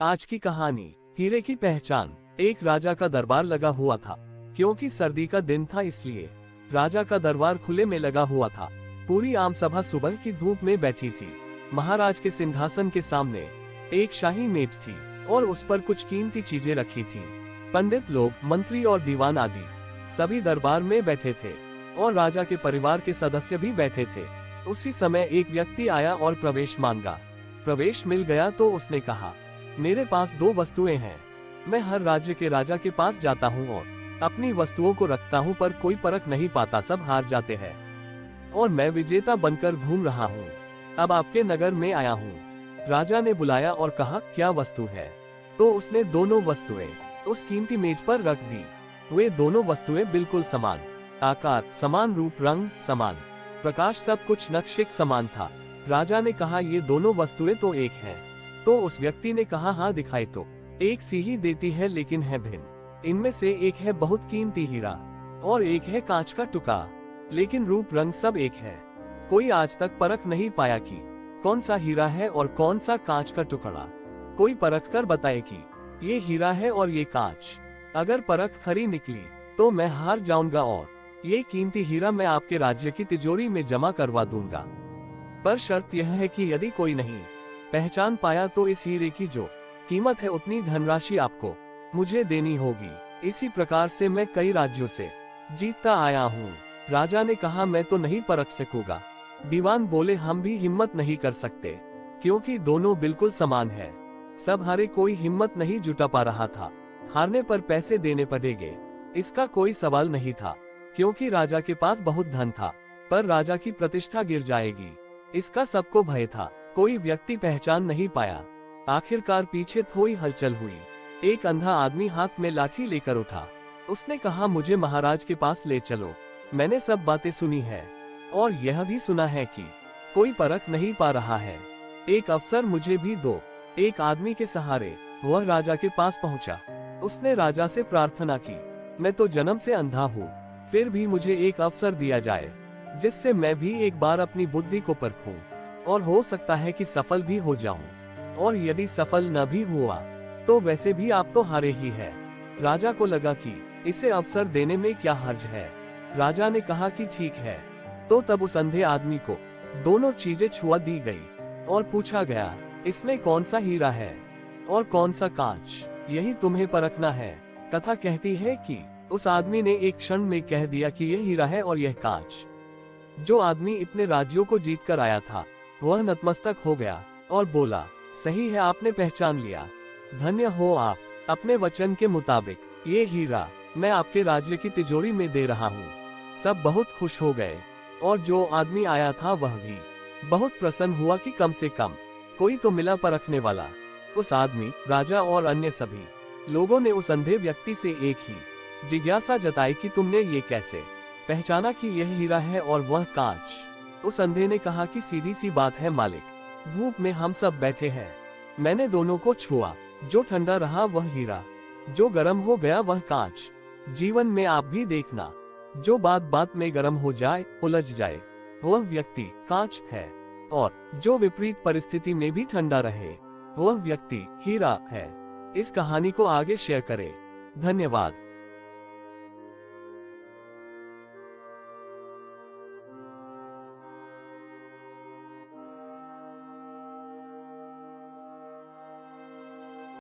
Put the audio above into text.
आज की कहानी, हीरे की पहचान। एक राजा का दरबार लगा हुआ था। क्योंकि सर्दी का दिन था इसलिए राजा का दरबार खुले में लगा हुआ था। पूरी आम सभा सुबह की धूप में बैठी थी। महाराज के सिंहासन के सामने एक शाही मेज थी और उस पर कुछ कीमती चीजें रखी थी। पंडित लोग, मंत्री और दीवान आदि सभी दरबार में बैठे थे और राजा के परिवार के सदस्य भी बैठे थे। उसी समय एक व्यक्ति आया और प्रवेश मांगा। प्रवेश मिल गया तो उसने कहा, मेरे पास 2 वस्तुएं हैं। मैं हर राज्य के राजा के पास जाता हूँ और अपनी वस्तुओं को रखता हूँ, पर कोई परख नहीं पाता, सब हार जाते हैं और मैं विजेता बनकर घूम रहा हूँ। अब आपके नगर में आया हूँ। राजा ने बुलाया और कहा, क्या वस्तु है? तो उसने दोनों वस्तुएं उस कीमती मेज पर रख दी। वे दोनों वस्तुएं बिल्कुल समान आकार, समान रूप, रंग समान, प्रकाश, सब कुछ नक्शे समान था। राजा ने कहा, ये दोनों वस्तुएं तो एक हैं। तो उस व्यक्ति ने कहा, हाँ दिखाई तो एक सी ही देती है, लेकिन है भिन्न। इनमें से एक है बहुत कीमती हीरा और एक है कांच का टुकड़ा, लेकिन रूप रंग सब एक है। कोई आज तक परख नहीं पाया कि कौन सा हीरा है और कौन सा कांच का टुकड़ा। कोई परख कर बताए कि ये हीरा है और ये कांच। अगर परख खरी निकली तो मैं हार जाऊंगा और ये कीमती हीरा मैं आपके राज्य की तिजोरी में जमा करवा दूंगा। पर शर्त यह है कि यदि कोई नहीं पहचान पाया तो इस हीरे की जो कीमत है उतनी धनराशि आपको मुझे देनी होगी। इसी प्रकार से मैं कई राज्यों से जीतता आया हूँ। राजा ने कहा, मैं तो नहीं परख सकूंगा। दीवान बोले, हम भी हिम्मत नहीं कर सकते क्योंकि दोनों बिल्कुल समान है। सब हारे, कोई हिम्मत नहीं जुटा पा रहा था। हारने पर पैसे देने पड़ेंगे, इसका कोई सवाल नहीं था क्योंकि राजा के पास बहुत धन था, पर राजा की प्रतिष्ठा गिर जाएगी, इसका सबको भय था। कोई व्यक्ति पहचान नहीं पाया। आखिरकार पीछे थोड़ी हलचल हुई। एक अंधा आदमी हाथ में लाठी लेकर उठा। उसने कहा, मुझे महाराज के पास ले चलो। मैंने सब बातें सुनी है और यह भी सुना है कि कोई परख नहीं पा रहा है। एक अवसर मुझे भी दो। एक आदमी के सहारे वह राजा के पास पहुंचा। उसने राजा से प्रार्थना की, मैं तो जन्म से अंधा हूँ, फिर भी मुझे एक अवसर दिया जाए जिससे मैं भी एक बार अपनी बुद्धि को परखूं और हो सकता है कि सफल भी हो जाऊं। और यदि सफल न भी हुआ तो वैसे भी आप तो हारे ही है। राजा को लगा कि इसे अवसर देने में क्या हर्ज है। राजा ने कहा कि ठीक है। तो तब उस अंधे आदमी को दोनों चीजें छुआ दी गई और पूछा गया, इसमें कौन सा हीरा है और कौन सा कांच, यही तुम्हें परखना है। कथा कहती है कि उस आदमी ने एक क्षण में कह दिया कि यह हीरा है और यह कांच। जो आदमी इतने राज्यों को जीत कर आया था वह नतमस्तक हो गया और बोला, सही है, आपने पहचान लिया। धन्य हो आप। अपने वचन के मुताबिक ये हीरा मैं आपके राज्य की तिजोरी में दे रहा हूँ। सब बहुत खुश हो गए और जो आदमी आया था वह भी बहुत प्रसन्न हुआ कि कम से कम कोई तो मिला परखने वाला। उस आदमी, राजा और अन्य सभी लोगों ने उस अंधे व्यक्ति से एक ही जिज्ञासा जताई कि तुमने ये कैसे पहचाना कि यह हीरा है और वह कांच? उस अंधे ने कहा कि सीधी सी बात है मालिक, धूप में हम सब बैठे हैं, मैंने दोनों को छुआ। जो ठंडा रहा वह हीरा, जो गर्म हो गया वह कांच। जीवन में आप भी देखना, जो बात बात में गर्म हो जाए, उलझ जाए, वह व्यक्ति कांच है, और जो विपरीत परिस्थिति में भी ठंडा रहे वह व्यक्ति हीरा है। इस कहानी को आगे शेयर करें। धन्यवाद।